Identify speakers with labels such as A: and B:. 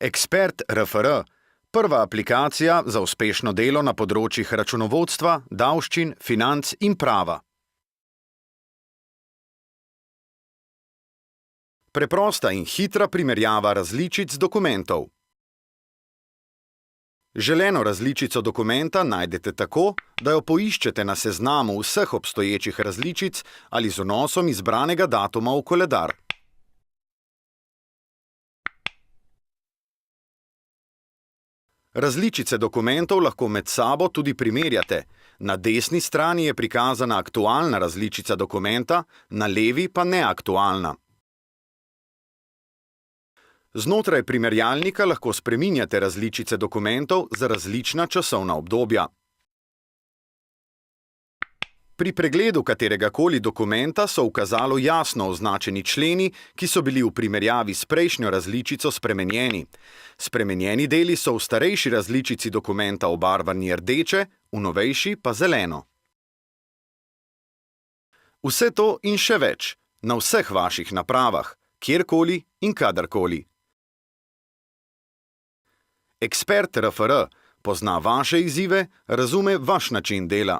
A: Ekspert RFR, prva aplikacija za uspešno delo na področjih računovodstva, davščin, financ in prava. Preprosta in hitra primerjava različic dokumentov. Želeno različico dokumenta najdete tako, da jo poiščete na seznamu vseh obstoječih različic ali z vnosom izbranega datuma v koledar. Različice dokumentov lahko med sabo tudi primerjate. Na desni strani je prikazana aktualna različica dokumenta, na levi pa neaktualna. Znotraj primerjalnika lahko spreminjate različice dokumentov za različna časovna obdobja. Pri pregledu kateregakoli dokumenta so v kazalu jasno označeni členi, ki so bili v primerjavi s prejšnjo različico spremenjeni. Spremenjeni deli so v starejši različici dokumenta obarvani rdeče, v novejši pa zeleno. Vse to in še več, na vseh vaših napravah, kjerkoli in kadarkoli. Ekspert RFR pozna vaše izzive, razume vaš način dela.